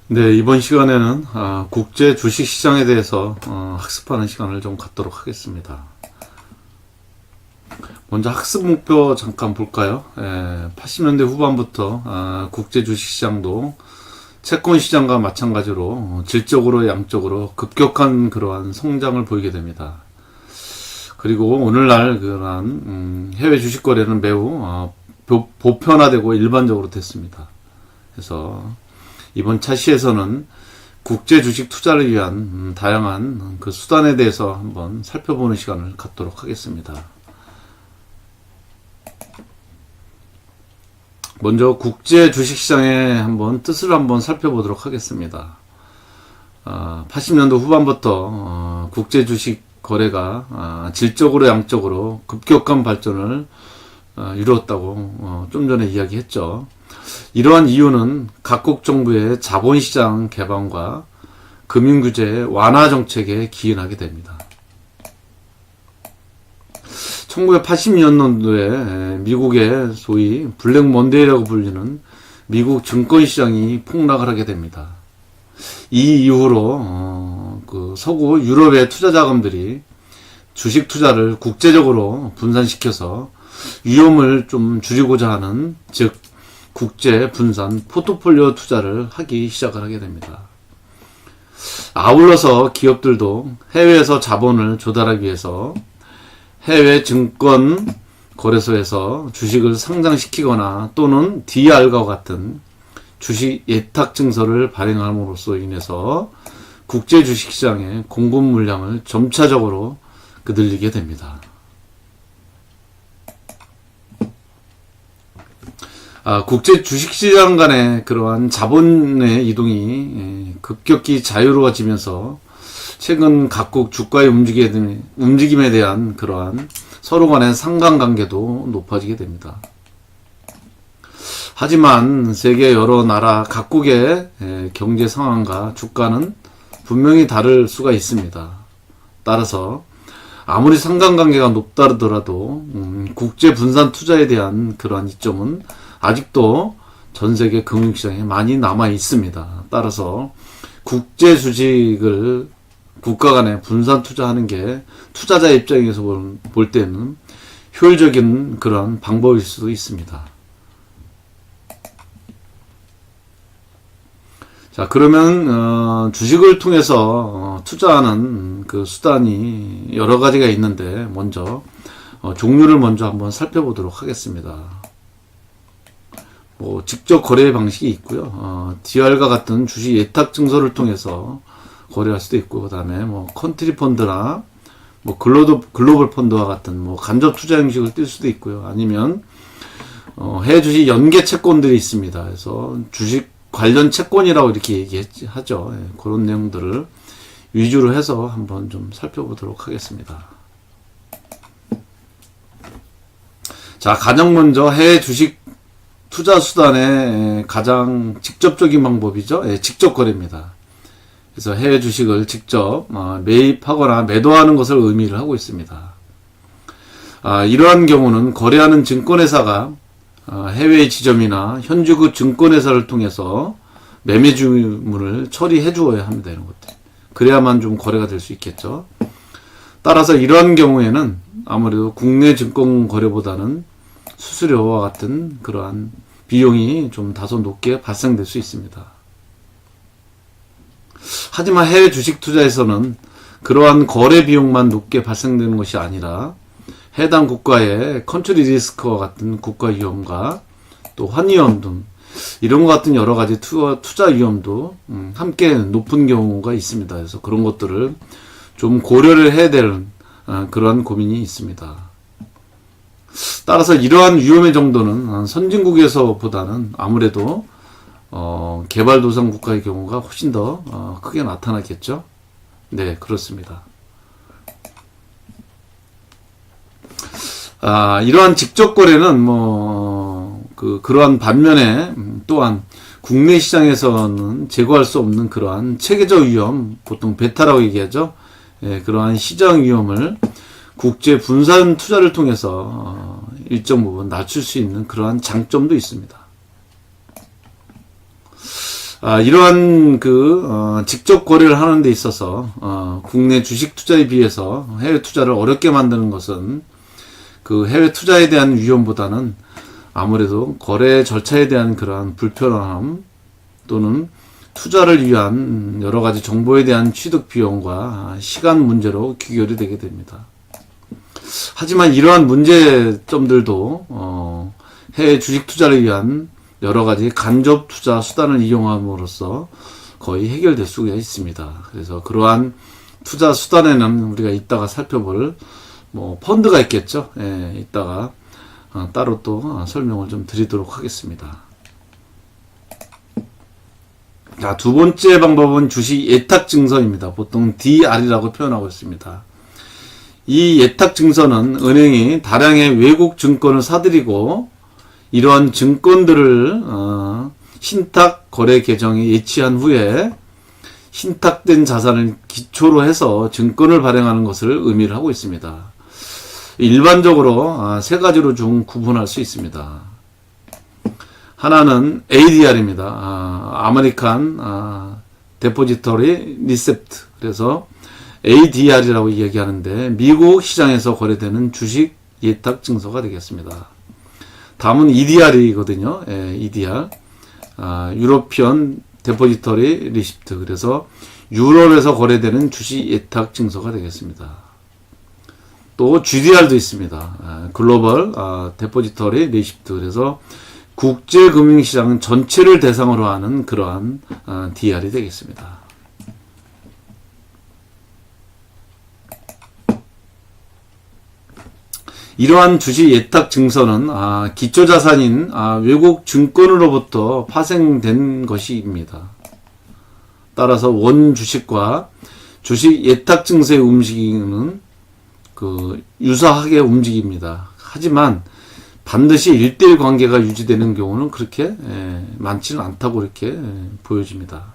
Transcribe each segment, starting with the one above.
네, 이번 시간에는 국제 주식 시장에 대해서 학습하는 시간을 좀 갖도록 하겠습니다. 먼저 학습 목표 잠깐 볼까요? 80년대 후반부터 국제 주식 시장도 채권 시장과 마찬가지로 질적으로 양적으로 급격한 그러한 성장을 보이게 됩니다. 그리고 오늘날 그러한 해외 주식 거래는 매우 보편화되고 일반적으로 됐습니다. 그래서 이번 차시에서는 국제 주식 투자를 위한 다양한 그 수단에 대해서 한번 살펴보는 시간을 갖도록 하겠습니다. 먼저 국제 주식 시장의 뜻을 한번 살펴보도록 하겠습니다. 80년도 후반부터 국제 주식 거래가 질적으로 양적으로 급격한 발전을 이루었다고 좀 전에 이야기했죠. 이러한 이유는 각국 정부의 자본시장 개방과 금융규제 완화 정책에 기인하게 됩니다. 1980년도에 미국의 소위 블랙 먼데이라고 불리는 미국 증권시장이 폭락을 하게 됩니다. 이 이후로 그 서구 유럽의 투자자금들이 주식 투자를 국제적으로 분산시켜서 위험을 좀 줄이고자 하는, 즉 국제 분산 포트폴리오 투자를 하기 시작을 하게 됩니다. 아울러서 기업들도 해외에서 자본을 조달하기 위해서 해외 증권 거래소에서 주식을 상장시키거나 또는 DR과 같은 주식 예탁 증서를 발행함으로써 인해서 국제 주식 시장의 공급 물량을 점차적으로 늘리게 됩니다. 국제 주식시장 간의 그러한 자본의 이동이 급격히 자유로워지면서 최근 각국 주가의 움직임에 대한 그러한 서로 간의 상관관계도 높아지게 됩니다. 하지만 세계 여러 나라 각국의 경제 상황과 주가는 분명히 다를 수가 있습니다. 따라서 아무리 상관관계가 높다더라도 국제 분산 투자에 대한 그러한 이점은 아직도 전 세계 금융시장에 많이 남아 있습니다. 따라서 국제 주식을 국가 간에 분산 투자하는 게 투자자 입장에서 볼 때는 효율적인 그런 방법일 수도 있습니다. 자, 그러면 주식을 통해서 투자하는 그 수단이 여러 가지가 있는데 먼저 종류를 먼저 한번 살펴보도록 하겠습니다. 직접 거래 방식이 있고요. DR과 같은 주식 예탁 증서를 통해서 거래할 수도 있고, 그 다음에 컨트리 펀드나 글로벌 펀드와 같은 간접 투자 형식을 뛸 수도 있고요. 아니면 해외 주식 연계 채권들이 있습니다. 그래서 주식 관련 채권이라고 이렇게 얘기하죠. 그런 내용들을 위주로 해서 한번 좀 살펴보도록 하겠습니다. 자, 가장 먼저 해외 주식 투자 수단의 가장 직접적인 방법이죠. 직접 거래입니다. 그래서 해외 주식을 직접 매입하거나 매도하는 것을 의미를 하고 있습니다. 이러한 경우는 거래하는 증권회사가 해외 지점이나 현지국 증권회사를 통해서 매매 주문을 처리해 주어야 합니다. 이런 것들. 그래야만 좀 거래가 될 수 있겠죠. 따라서 이러한 경우에는 아무래도 국내 증권 거래보다는 수수료와 같은 그러한 비용이 좀 다소 높게 발생될 수 있습니다. 하지만 해외 주식 투자에서는 그러한 거래 비용만 높게 발생되는 것이 아니라 해당 국가의 컨트리 리스크와 같은 국가 위험과 또 환위험 등 이런 것 같은 여러 가지 투자 위험도 함께 높은 경우가 있습니다. 그래서 그런 것들을 좀 고려를 해야 되는 그러한 고민이 있습니다. 따라서 이러한 위험의 정도는 선진국에서보다는 아무래도 개발도상 국가의 경우가 훨씬 더 크게 나타나겠죠. 네, 그렇습니다. 이러한 직접 거래는 그러한 반면에 또한 국내 시장에서는 제거할 수 없는 그러한 체계적 위험, 보통 베타라고 얘기하죠. 그러한 시장 위험을 국제 분산 투자를 통해서 일정 부분 낮출 수 있는 그러한 장점도 있습니다. 이러한 직접 거래를 하는 데 있어서 국내 주식 투자에 비해서 해외 투자를 어렵게 만드는 것은 그 해외 투자에 대한 위험보다는 아무래도 거래 절차에 대한 그러한 불편함 또는 투자를 위한 여러 가지 정보에 대한 취득 비용과 시간 문제로 귀결이 되게 됩니다. 하지만 이러한 문제점들도 해외 주식 투자를 위한 여러 가지 간접 투자 수단을 이용함으로써 거의 해결될 수가 있습니다. 그래서 그러한 투자 수단에는 우리가 이따가 살펴볼 펀드가 있겠죠. 예, 이따가 따로 또 설명을 좀 드리도록 하겠습니다. 자, 두 번째 방법은 주식 예탁 증서입니다. 보통 DR이라고 표현하고 있습니다. 이 예탁 증서는 은행이 다량의 외국 증권을 사들이고 이러한 증권들을 신탁 거래 계정에 예치한 후에 신탁된 자산을 기초로 해서 증권을 발행하는 것을 의미를 하고 있습니다. 일반적으로 세 가지로 좀 구분할 수 있습니다. 하나는 ADR입니다. 아메리칸 데포지터리 리셉트. 그래서 ADR이라고 얘기하는데 미국 시장에서 거래되는 주식 예탁 증서가 되겠습니다. 다음은 EDR이거든요. EDR. 유로피언 데포지터리 리시프트. 그래서 유럽에서 거래되는 주식 예탁 증서가 되겠습니다. 또 GDR도 있습니다. 글로벌 데포지터리 리시프트. 그래서 국제금융시장 전체를 대상으로 하는 그러한 DR이 되겠습니다. 이러한 주식 예탁 증서는 기초자산인 외국 증권으로부터 파생된 것입니다. 따라서 원 주식과 주식 예탁 증서의 움직임은 유사하게 움직입니다. 하지만 반드시 1대1 관계가 유지되는 경우는 그렇게 많지는 않다고 이렇게 보여집니다.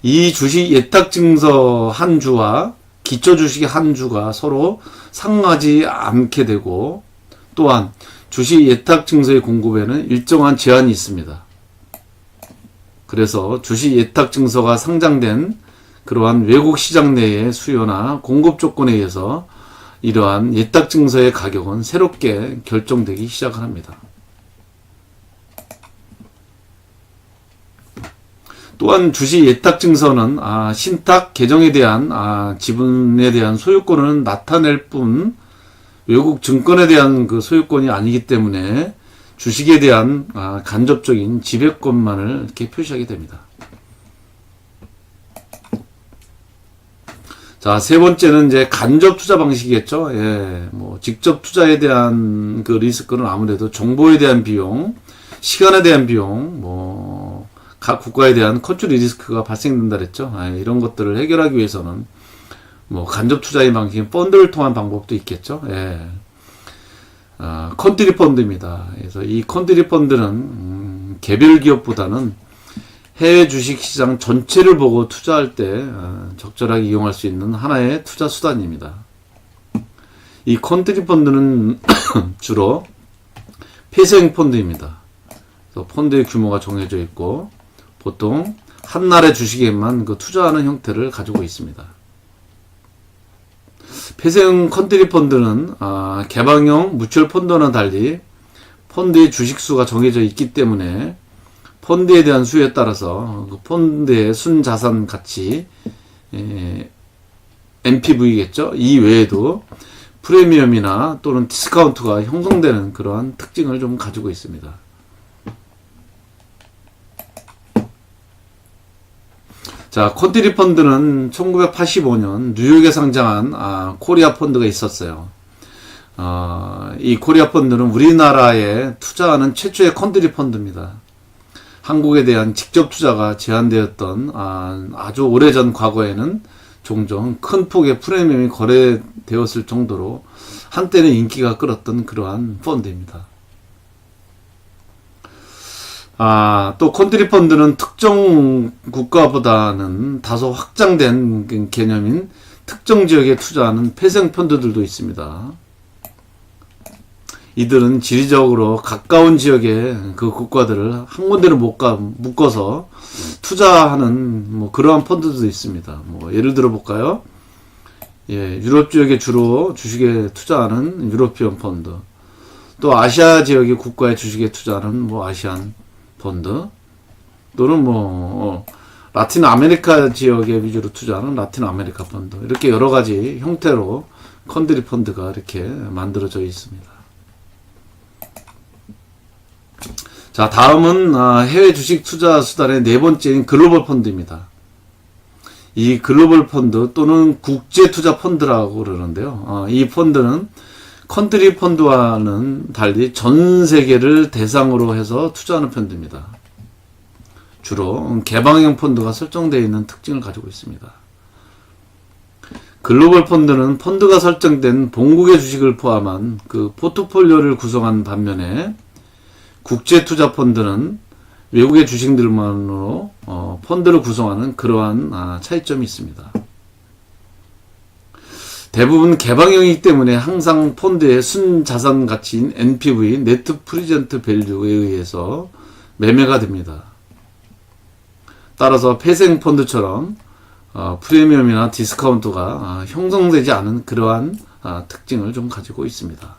이 주식 예탁 증서 한 주와 기초 주식의 한 주가 서로 상하지 않게 되고 또한 주식 예탁 증서의 공급에는 일정한 제한이 있습니다. 그래서 주식 예탁 증서가 상장된 그러한 외국 시장 내의 수요나 공급 조건에 의해서 이러한 예탁 증서의 가격은 새롭게 결정되기 시작합니다. 또한 주식 예탁 증서는 신탁 계정에 대한 지분에 대한 소유권을 나타낼 뿐 외국 증권에 대한 그 소유권이 아니기 때문에 주식에 대한 간접적인 지배권만을 이렇게 표시하게 됩니다. 자, 세 번째는 이제 간접 투자 방식이겠죠. 직접 투자에 대한 그 리스크는 아무래도 정보에 대한 비용, 시간에 대한 비용, 각 국가에 대한 컨트리 리스크가 발생된다 그랬죠. 이런 것들을 해결하기 위해서는 간접 투자의 방식인 펀드를 통한 방법도 있겠죠. 컨트리 펀드입니다. 그래서 이 컨트리 펀드는 개별 기업보다는 해외 주식 시장 전체를 보고 투자할 때 적절하게 이용할 수 있는 하나의 투자 수단입니다. 이 컨트리 펀드는 주로 폐쇄형 펀드입니다. 그래서 펀드의 규모가 정해져 있고 보통 한 나라의 주식에만 투자하는 형태를 가지고 있습니다. 폐쇄형 컨트리 펀드는 개방형 뮤추얼 펀드와는 달리 펀드의 주식수가 정해져 있기 때문에 펀드에 대한 수요에 따라서 그 펀드의 순자산 가치 NPV겠죠. 이 외에도 프리미엄이나 또는 디스카운트가 형성되는 그러한 특징을 좀 가지고 있습니다. 자, 컨트리 펀드는 1985년 뉴욕에 상장한 코리아 펀드가 있었어요. 이 코리아 펀드는 우리나라에 투자하는 최초의 컨트리 펀드입니다. 한국에 대한 직접 투자가 제한되었던 아주 오래전 과거에는 종종 큰 폭의 프리미엄이 거래되었을 정도로 한때는 인기가 끌었던 그러한 펀드입니다. 또 컨트리 펀드는 특정 국가보다는 다소 확장된 개념인 특정 지역에 투자하는 폐쇄형 펀드들도 있습니다. 이들은 지리적으로 가까운 지역의 그 국가들을 한 군데로 묶어서 투자하는 뭐 그러한 펀드도 있습니다. 뭐 예를 들어 볼까요? 예, 유럽 지역에 주로 주식에 투자하는 유로피언 펀드, 또 아시아 지역의 국가의 주식에 투자하는 뭐 아시안 펀드, 또는 뭐 라틴 아메리카 지역에 위주로 투자하는 라틴 아메리카 펀드, 이렇게 여러 가지 형태로 컨트리 펀드가 이렇게 만들어져 있습니다. 자, 다음은 해외 주식 투자 수단의 네 번째인 글로벌 펀드입니다. 이 글로벌 펀드 또는 국제 투자 펀드라고 그러는데요. 이 펀드는 컨트리 펀드와는 달리 전 세계를 대상으로 해서 투자하는 펀드입니다. 주로 개방형 펀드가 설정되어 있는 특징을 가지고 있습니다. 글로벌 펀드는 펀드가 설정된 본국의 주식을 포함한 그 포트폴리오를 구성한 반면에 국제 투자 펀드는 외국의 주식들만으로 펀드를 구성하는 그러한 차이점이 있습니다. 대부분 개방형이기 때문에 항상 펀드의 순자산 가치인 NPV, 네트 프리젠트 밸류에 의해서 매매가 됩니다. 따라서 폐생 펀드처럼 프리미엄이나 디스카운트가 형성되지 않은 그러한 특징을 좀 가지고 있습니다.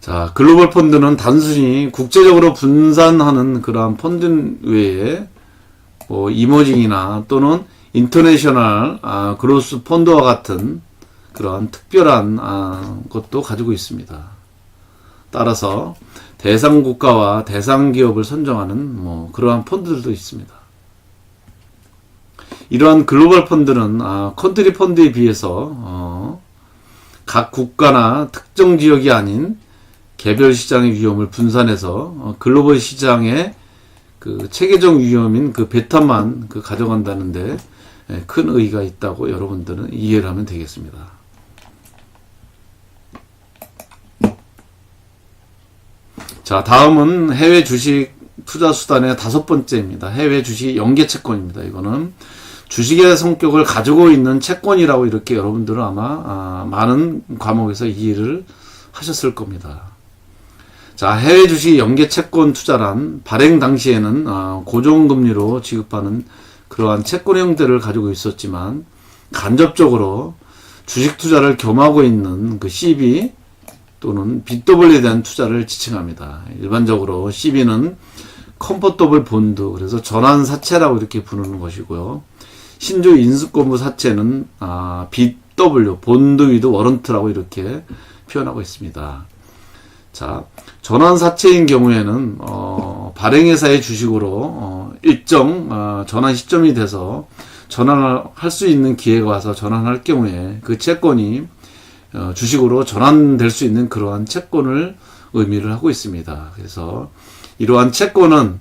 자, 글로벌 펀드는 단순히 국제적으로 분산하는 그러한 펀드 외에 뭐 이머징이나 또는 인터내셔널 그로스 펀드와 같은 그러한 특별한 것도 가지고 있습니다. 따라서 대상 국가와 대상 기업을 선정하는 뭐 그러한 펀드들도 있습니다. 이러한 글로벌 펀드는 컨트리 펀드에 비해서 각 국가나 특정 지역이 아닌 개별 시장의 위험을 분산해서 글로벌 시장의 그 체계적 위험인 그 베타만 가져간다는데 큰 의의가 있다고 여러분들은 이해를 하면 되겠습니다. 자, 다음은 해외 주식 투자 수단의 다섯 번째입니다. 해외 주식 연계 채권입니다. 이거는 주식의 성격을 가지고 있는 채권이라고 이렇게 여러분들은 아마 많은 과목에서 이해를 하셨을 겁니다. 자, 해외 주식 연계 채권 투자란 발행 당시에는 고정금리로 지급하는 그러한 채권 형태를 가지고 있었지만 간접적으로 주식 투자를 겸하고 있는 그 CB 또는 BW에 대한 투자를 지칭합니다. 일반적으로 CB는 컴포터블 본드, 그래서 전환사채라고 이렇게 부르는 것이고요. 신주 인수권부 사채는 BW, 본드 위드 워런트라고 이렇게 표현하고 있습니다. 자, 전환사채인 경우에는 발행회사의 주식으로 일정 전환 시점이 돼서 전환을 할 수 있는 기회가 와서 전환할 경우에 그 채권이 주식으로 전환될 수 있는 그러한 채권을 의미를 하고 있습니다. 그래서 이러한 채권은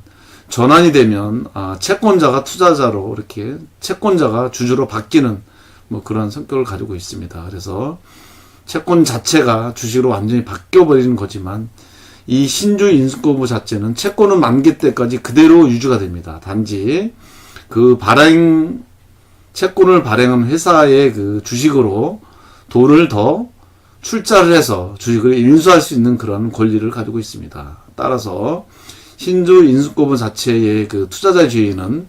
전환이 되면 채권자가 투자자로 이렇게 채권자가 주주로 바뀌는 뭐 그런 성격을 가지고 있습니다. 그래서 채권 자체가 주식으로 완전히 바뀌어버리는 거지만 이 신주 인수권부 자체는 채권은 만기 때까지 그대로 유지가 됩니다. 단지 그 채권을 발행한 회사의 그 주식으로 돈을 더 출자를 해서 주식을 인수할 수 있는 그런 권리를 가지고 있습니다. 따라서 신주 인수권부 자체의 그 투자자 지위는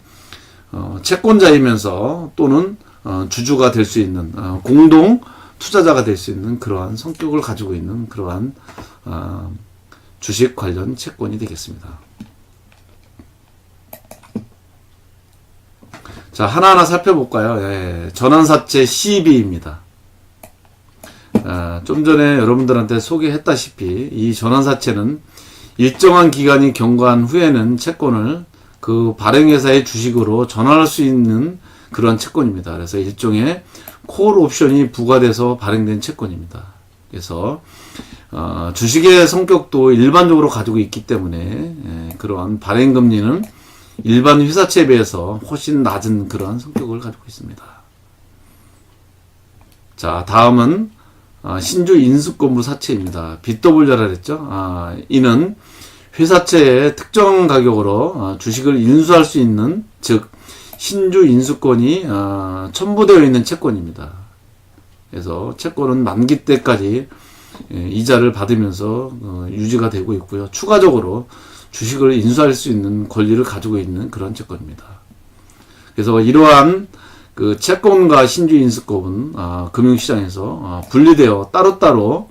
채권자이면서 또는 주주가 될 수 있는 공동 투자자가 될 수 있는 그러한 성격을 가지고 있는 그러한 주식 관련 채권이 되겠습니다. 자, 하나하나 살펴볼까요? 예, 전환사채 CB입니다. 좀 전에 여러분들한테 소개했다시피 이 전환사채는 일정한 기간이 경과한 후에는 채권을 그 발행회사의 주식으로 전환할 수 있는 그런 채권입니다. 그래서 일종의 콜 옵션이 부과돼서 발행된 채권입니다. 그래서 주식의 성격도 일반적으로 가지고 있기 때문에 그러한 발행 금리는 일반 회사채에 비해서 훨씬 낮은 그러한 성격을 가지고 있습니다. 자, 다음은 신주 인수권부 사채입니다. BW라 그랬죠. 이는 회사채의 특정 가격으로 주식을 인수할 수 있는, 즉 신주 인수권이 첨부되어 있는 채권입니다. 그래서 채권은 만기 때까지 이자를 받으면서 유지가 되고 있고요. 추가적으로 주식을 인수할 수 있는 권리를 가지고 있는 그런 채권입니다. 그래서 이러한 그 채권과 신주 인수권은 금융시장에서 분리되어 따로따로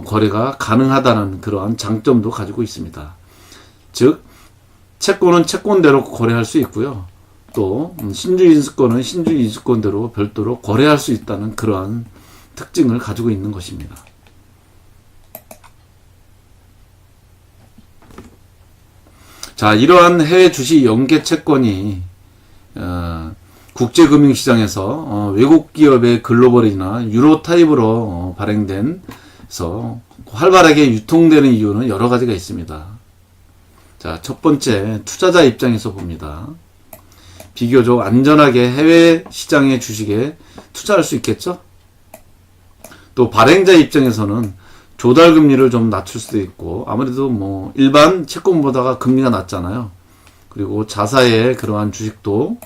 거래가 가능하다는 그러한 장점도 가지고 있습니다. 즉 채권은 채권대로 거래할 수 있고요. 또 신주 인수권은 신주 인수권대로 별도로 거래할 수 있다는 그러한 특징을 가지고 있는 것입니다. 자, 이러한 해외 주식 연계 채권이 국제금융시장에서 외국 기업의 글로벌이나 유로 타입으로 발행돼서 활발하게 유통되는 이유는 여러 가지가 있습니다. 자, 첫 번째, 투자자 입장에서 봅니다. 비교적 안전하게 해외 시장의 주식에 투자할 수 있겠죠? 또 발행자 입장에서는 조달 금리를 좀 낮출 수도 있고, 아무래도 뭐 일반 채권보다가 금리가 낮잖아요. 그리고 자사의 그러한 주식도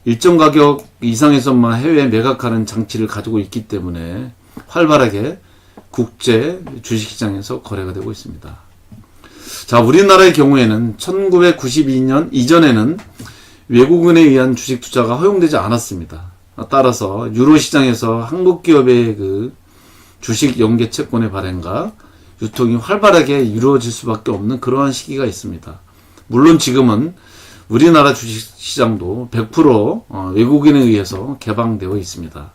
일정 가격 이상에서만 해외에 매각하는 장치를 가지고 있기 때문에 활발하게 국제 주식시장에서 거래가 되고 있습니다. 자, 우리나라의 경우에는 1992년 이전에는 외국인에 의한 주식 투자가 허용되지 않았습니다. 따라서 유로 시장에서 한국 기업의 그 주식 연계 채권의 발행과 유통이 활발하게 이루어질 수밖에 없는 그러한 시기가 있습니다. 물론 지금은 우리나라 주식시장도 100% 외국인에 의해서 개방되어 있습니다.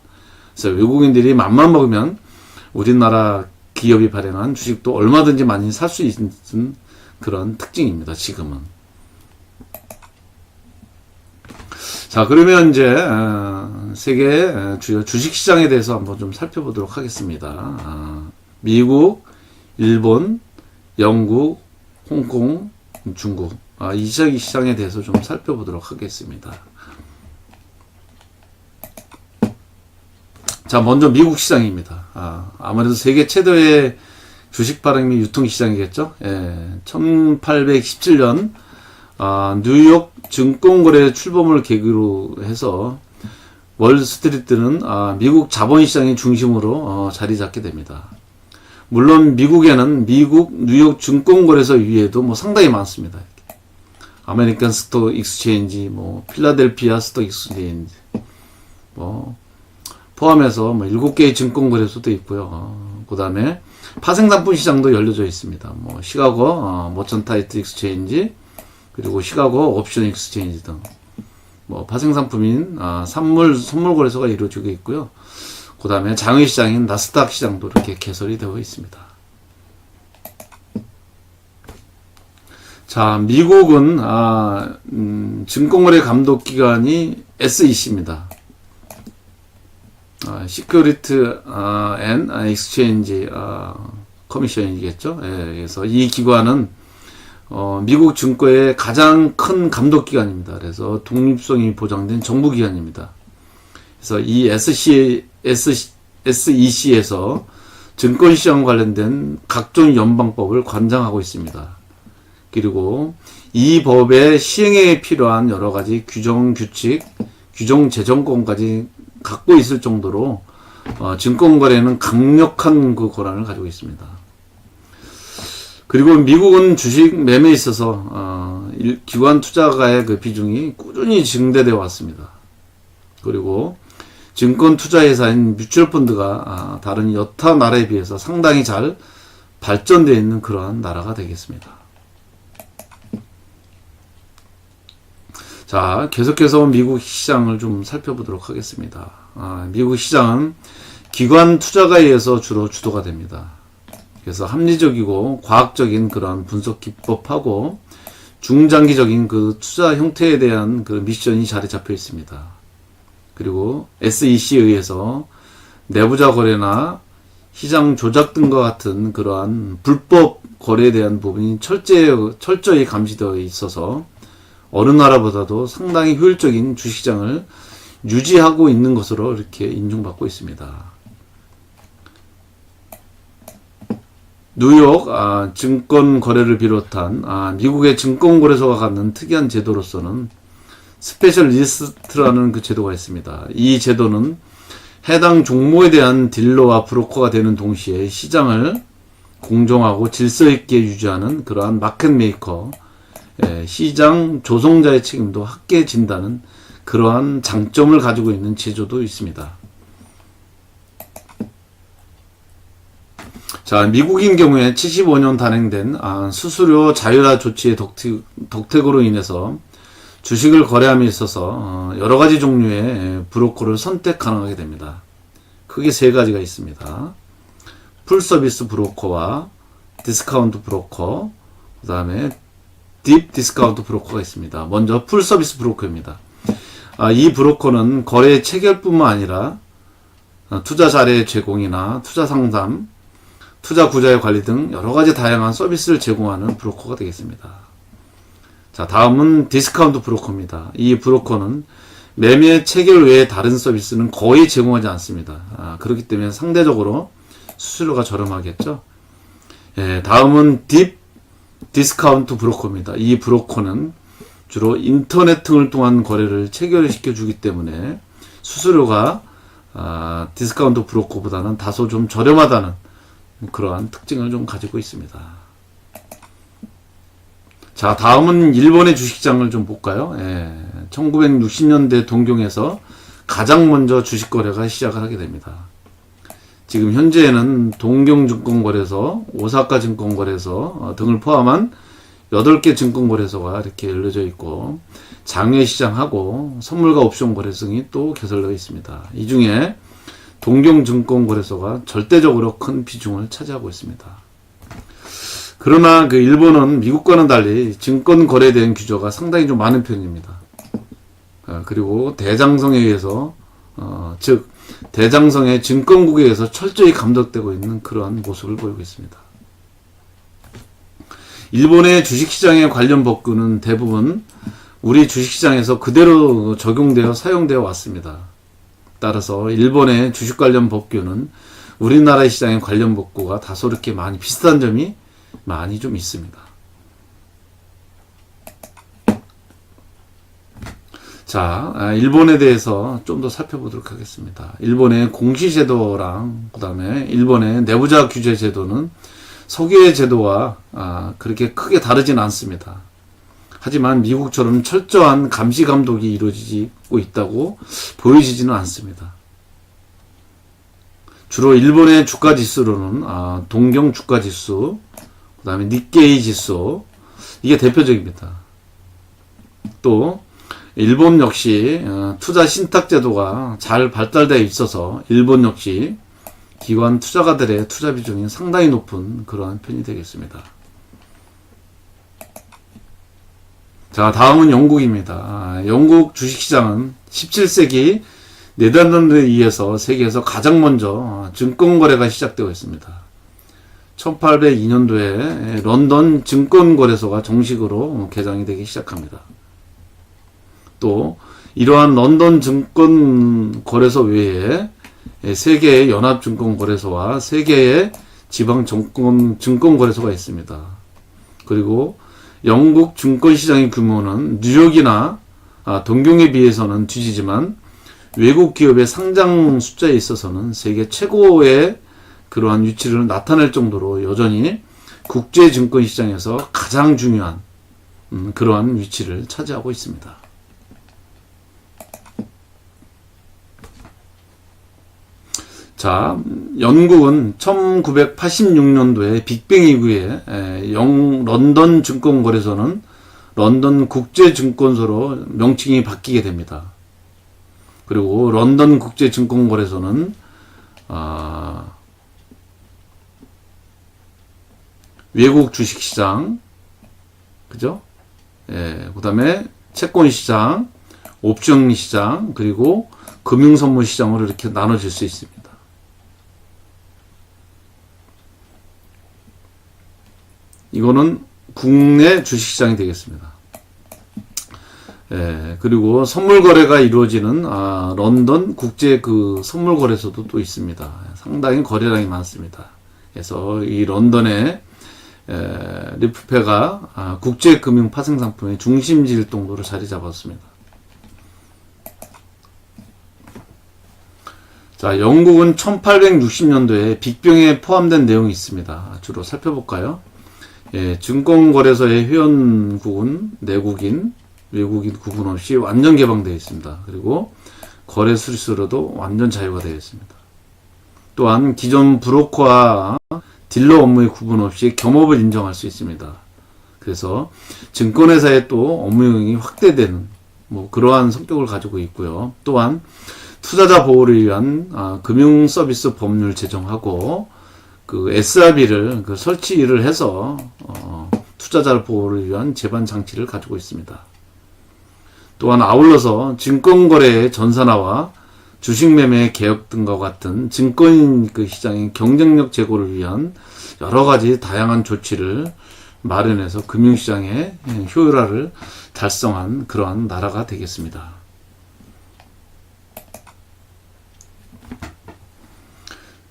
그래서 외국인들이 맘만 먹으면 우리나라 기업이 발행한 주식도 얼마든지 많이 살 수 있는 그런 특징입니다. 지금은. 자, 그러면 이제 세계 주요 주식시장에 대해서 한번 좀 살펴보도록 하겠습니다. 미국, 일본, 영국, 홍콩, 중국, 이 시장에 대해서 좀 살펴보도록 하겠습니다. 자, 먼저 미국 시장입니다. 아무래도 세계 최대의 주식 발행 및 유통 시장이겠죠. 1817년 뉴욕 증권거래 출범을 계기로 해서 월스트리트는 미국 자본시장의 중심으로 자리 잡게 됩니다. 물론 미국에는 미국 뉴욕 증권거래소 위에도 뭐 상당히 많습니다. 아메리칸 스톡 익스체인지, 뭐 필라델피아 스톡 익스체인지, 뭐 포함해서 뭐 7개의 증권거래소도 있고요. 그 다음에 파생상품 시장도 열려져 있습니다. 뭐 시카고 머천타이트 익스체인지, 그리고 시카고 옵션 익스체인지 등 뭐 파생상품인 선물 거래소가 이루어지고 있고요. 그 다음에 장외시장인 나스닥 시장도 이렇게 개설이 되어 있습니다. 자, 미국은 증권거래 감독기관이 SEC입니다. 시큐리티 앤 익스체인지 커미션이겠죠. 그래서 이 기관은 미국 증권의 가장 큰 감독기관입니다. 그래서 독립성이 보장된 정부기관입니다. 그래서 이 SEC에서 증권시장 관련된 각종 연방법을 관장하고 있습니다. 그리고 이 법의 시행에 필요한 여러 가지 규정, 규칙, 규정 재정권까지 갖고 있을 정도로 증권거래는 강력한 그 권한을 가지고 있습니다. 그리고 미국은 주식 매매에 있어서 기관 투자가의 그 비중이 꾸준히 증대되어 왔습니다. 그리고 증권 투자회사인 뮤추얼펀드가 다른 여타 나라에 비해서 상당히 잘 발전되어 있는 그러한 나라가 되겠습니다. 자, 계속해서 미국 시장을 좀 살펴보도록 하겠습니다. 미국 시장은 기관 투자가에 의해서 주로 주도가 됩니다. 그래서 합리적이고 과학적인 그런 분석 기법하고 중장기적인 그 투자 형태에 대한 그 미션이 자리 잡혀 있습니다. 그리고 SEC에 의해서 내부자 거래나 시장 조작 등과 같은 그러한 불법 거래에 대한 부분이 철저히 감시되어 있어서 어느 나라보다도 상당히 효율적인 주식시장을 유지하고 있는 것으로 이렇게 인정받고 있습니다. 뉴욕 증권 거래를 비롯한 미국의 증권거래소가 갖는 특이한 제도로서는 스페셜 리스트라는 그 제도가 있습니다. 이 제도는 해당 종목에 대한 딜러와 브로커가 되는 동시에 시장을 공정하고 질서 있게 유지하는 그러한 마켓 메이커, 시장 조성자의 책임도 함께 진다는 그러한 장점을 가지고 있는 제조도 있습니다. 자, 미국인 경우에 75년 단행된 수수료 자율화 조치의 덕택으로 인해서 주식을 거래함에 있어서 여러 가지 종류의 브로커를 선택 가능하게 됩니다. 크게 세 가지가 있습니다. 풀서비스 브로커와 디스카운트 브로커, 그 다음에 딥 디스카운트 브로커가 있습니다. 먼저 풀서비스 브로커입니다. 이 브로커는 거래 체결뿐만 아니라 투자 자료 제공이나 투자 상담, 투자 구자의 관리 등 여러 가지 다양한 서비스를 제공하는 브로커가 되겠습니다. 자, 다음은 디스카운트 브로커입니다. 이 브로커는 매매 체결 외에 다른 서비스는 거의 제공하지 않습니다. 그렇기 때문에 상대적으로 수수료가 저렴하겠죠. 다음은 딥 디스카운트 브로커입니다. 이 브로커는 주로 인터넷 등을 통한 거래를 체결시켜 주기 때문에 수수료가 디스카운트 브로커보다는 다소 좀 저렴하다는 그러한 특징을 좀 가지고 있습니다. 자, 다음은 일본의 주식시장을 좀 볼까요? 1960년대 동경에서 가장 먼저 주식 거래가 시작을 하게 됩니다. 지금 현재에는 동경증권거래소, 오사카증권거래소 등을 포함한 8개 증권거래소가 이렇게 열려져 있고, 장외시장하고 선물과 옵션 거래소 등이 또 개설되어 있습니다. 이 중에 동경증권거래소가 절대적으로 큰 비중을 차지하고 있습니다. 그러나 그 일본은 미국과는 달리 증권 거래에 대한 규제가 상당히 좀 많은 편입니다. 그리고 대장성에 의해서 즉 대장성의 증권국에 의해서 철저히 감독되고 있는 그러한 모습을 보이고 있습니다. 일본의 주식시장에 관련 법규는 대부분 우리 주식시장에서 그대로 적용되어 사용되어 왔습니다. 따라서 일본의 주식 관련 법규는 우리나라의 시장의 관련 법규가 다소 이렇게 많이 비슷한 점이 많이 좀 있습니다. 자, 일본에 대해서 좀 더 살펴보도록 하겠습니다. 일본의 공시제도랑 그 다음에 일본의 내부자 규제 제도는 석유의 제도와 그렇게 크게 다르진 않습니다. 하지만 미국처럼 철저한 감시 감독이 이루어지고 있다고 보여지지는 않습니다. 주로 일본의 주가 지수로는 동경 주가 지수, 그 다음에 니케이 지수, 이게 대표적입니다. 또 일본 역시 투자 신탁 제도가 잘 발달되어 있어서 일본 역시 기관 투자가들의 투자 비중이 상당히 높은 그러한 편이 되겠습니다. 자, 다음은 영국입니다. 영국 주식시장은 17세기 네덜란드에 의해서 세계에서 가장 먼저 증권거래가 시작되어 있습니다. 1802년도에 런던 증권거래소가 정식으로 개장이 되기 시작합니다. 또 이러한 런던 증권거래소 외에 3개의 연합증권거래소와 3개의 지방 증권거래소가 있습니다. 그리고 영국 증권시장의 규모는 뉴욕이나 동경에 비해서는 뒤지지만 외국 기업의 상장 숫자에 있어서는 세계 최고의 그러한 위치를 나타낼 정도로 여전히 국제 증권시장에서 가장 중요한 그러한 위치를 차지하고 있습니다. 자, 영국은 1986년도에 빅뱅 이후에 런던 증권거래소는 런던 국제증권소로 명칭이 바뀌게 됩니다. 그리고 런던 국제증권거래소는 외국 주식시장, 그죠? 그 다음에 채권시장, 옵션시장, 그리고 금융선물시장으로 이렇게 나눠질 수 있습니다. 이거는 국내 주식시장이 되겠습니다. 그리고 선물 거래가 이루어지는 런던 국제 그 선물 거래소도 또 있습니다. 상당히 거래량이 많습니다. 그래서 이 런던의 리프페가 국제 금융 파생 상품의 중심지일 정도로 자리 잡았습니다. 자, 영국은 1860년도에 빅뱅에 포함된 내용이 있습니다. 주로 살펴볼까요? 예, 증권거래소의 회원국은 내국인, 외국인 구분 없이 완전 개방되어 있습니다. 그리고 거래 수수료도 완전 자유가 되어 있습니다. 또한 기존 브로커와 딜러 업무의 구분 없이 겸업을 인정할 수 있습니다. 그래서 증권회사의 또 업무용이 확대되는 그러한 성격을 가지고 있고요. 또한 투자자 보호를 위한 금융 서비스 법률 제정하고 그 SRB를 설치를 해서 투자자 보호를 위한 제반 장치를 가지고 있습니다. 또한 아울러서 증권거래의 전산화와 주식매매 개혁 등과 같은 증권 시장의 경쟁력 제고를 위한 여러 가지 다양한 조치를 마련해서 금융시장의 효율화를 달성한 그러한 나라가 되겠습니다.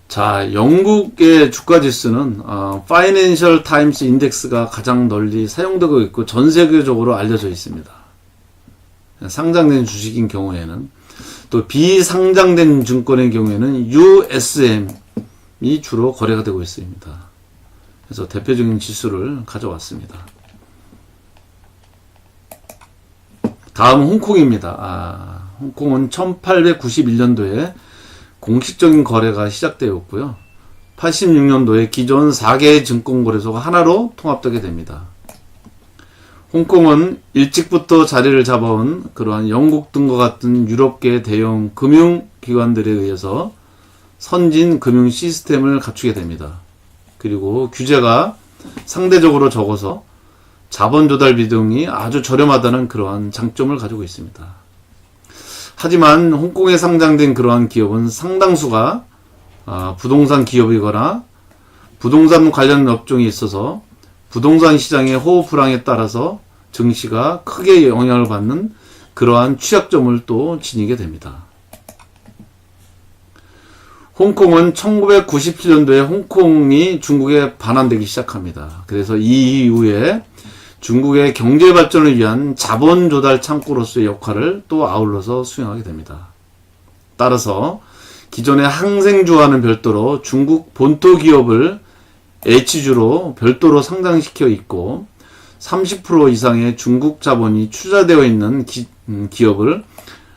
자, 영국의 주가지수는 파이낸셜 타임스 인덱스가 가장 널리 사용되고 있고 전 세계적으로 알려져 있습니다. 상장된 주식인 경우에는, 또 비상장된 증권의 경우에는 USM이 주로 거래가 되고 있습니다. 그래서 대표적인 지수를 가져왔습니다. 다음 홍콩입니다. 홍콩은 1891년도에 공식적인 거래가 시작되었고요. 86년도에 기존 4개의 증권거래소가 하나로 통합되게 됩니다. 홍콩은 일찍부터 자리를 잡아온 그러한 영국 등과 같은 유럽계 대형 금융기관들에 의해서 선진 금융 시스템을 갖추게 됩니다. 그리고 규제가 상대적으로 적어서 자본 조달 비용이 아주 저렴하다는 그러한 장점을 가지고 있습니다. 하지만 홍콩에 상장된 그러한 기업은 상당수가 부동산 기업이거나 부동산 관련 업종이 있어서 부동산 시장의 호흡 불황에 따라서 증시가 크게 영향을 받는 그러한 취약점을 또 지니게 됩니다. 홍콩은 1997년도에 홍콩이 중국에 반환되기 시작합니다. 그래서 이 이후에 중국의 경제 발전을 위한 자본 조달 창구로서의 역할을 또 아울러서 수행하게 됩니다. 따라서 기존의 항생주와는 별도로 중국 본토 기업을 H주로 별도로 상장시켜 있고 30% 이상의 중국 자본이 투자되어 있는 기업을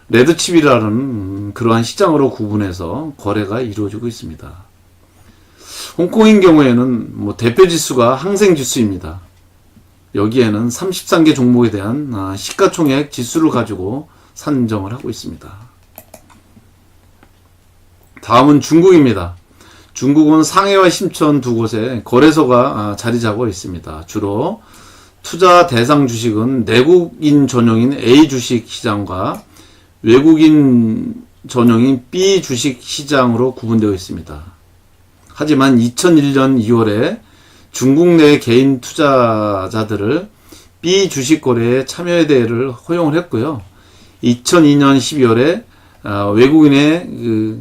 레드칩이라는 그러한 시장으로 구분해서 거래가 이루어지고 있습니다. 홍콩인 경우에는 대표지수가 항생지수입니다. 여기에는 33개 종목에 대한 시가총액 지수를 가지고 산정을 하고 있습니다. 다음은 중국입니다. 중국은 상해와 심천 두 곳에 거래소가 자리 잡고 있습니다. 주로 투자 대상 주식은 내국인 전용인 A 주식 시장과 외국인 전용인 B 주식 시장으로 구분되어 있습니다. 하지만 2001년 2월에 중국 내 개인 투자자들을 B 주식 거래에 참여에 대해를 허용을 했고요. 2002년 12월에 외국인의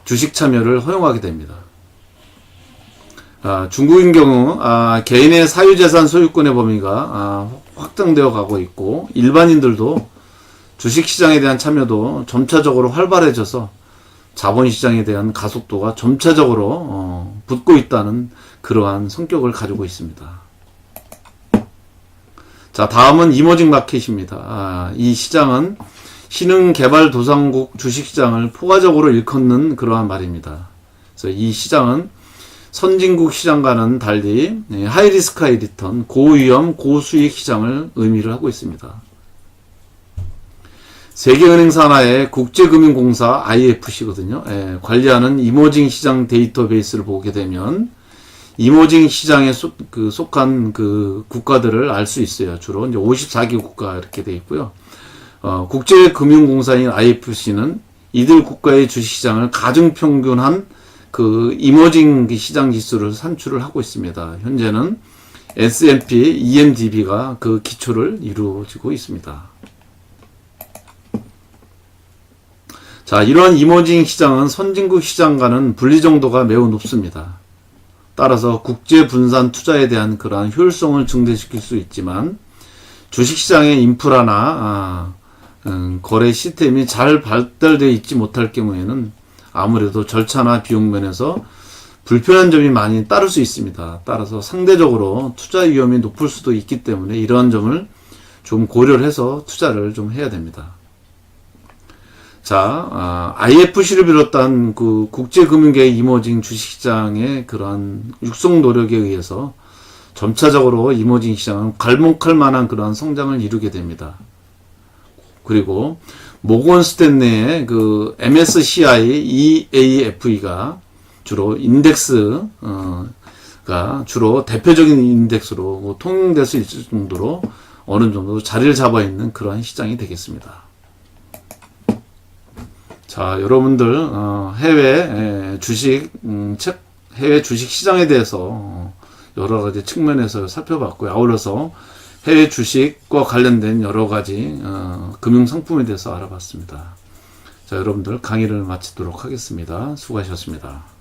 주식 참여를 허용하게 됩니다. 중국인 경우 개인의 사유재산 소유권의 범위가 확장되어 가고 있고 일반인들도 주식시장에 대한 참여도 점차적으로 활발해져서 자본시장에 대한 가속도가 점차적으로 붙고 있다는 그러한 성격을 가지고 있습니다. 자, 다음은 이머징 마켓입니다. 이 시장은 신흥개발도상국 주식시장을 포괄적으로 일컫는 그러한 말입니다. 그래서 이 시장은 선진국 시장과는 달리 하이리스크 하이리턴, 고위험, 고수익 시장을 의미를 하고 있습니다. 세계은행 산하의 국제금융공사 IFC거든요. 관리하는 이머징 시장 데이터베이스를 보게 되면 이머징 시장에 속한 그 국가들을 알 수 있어요. 주로 이제 54개 국가 이렇게 되어 있고요. 국제금융공사인 IFC는 이들 국가의 주식시장을 가중평균한 그 이머징 시장 지수를 산출을 하고 있습니다. 현재는 S&P, EMDB가 그 기초를 이루어지고 있습니다. 자, 이러한 이머징 시장은 선진국 시장과는 분리 정도가 매우 높습니다. 따라서 국제 분산 투자에 대한 그러한 효율성을 증대시킬 수 있지만 주식시장의 인프라나 거래 시스템이 잘 발달되어 있지 못할 경우에는 아무래도 절차나 비용 면에서 불편한 점이 많이 따를 수 있습니다. 따라서 상대적으로 투자 위험이 높을 수도 있기 때문에 이러한 점을 좀 고려를 해서 투자를 좀 해야 됩니다. 자, IFC를 비롯한 그 국제금융계 이머징 주식시장의 그러한 육성 노력에 의해서 점차적으로 이머징 시장은 괄목할 만한 그러한 성장을 이루게 됩니다. 그리고 모건 스탠레의 그 MSCI EAFE가 주로 인덱스가 주로 대표적인 인덱스로 통용될 수 있을 정도로 어느 정도 자리를 잡아 있는 그러한 시장이 되겠습니다. 자, 여러분들 해외 주식 해외 주식 시장에 대해서 여러 가지 측면에서 살펴봤고요. 아울러서 해외 주식과 관련된 여러 가지 금융 상품에 대해서 알아봤습니다. 자, 여러분들 강의를 마치도록 하겠습니다. 수고하셨습니다.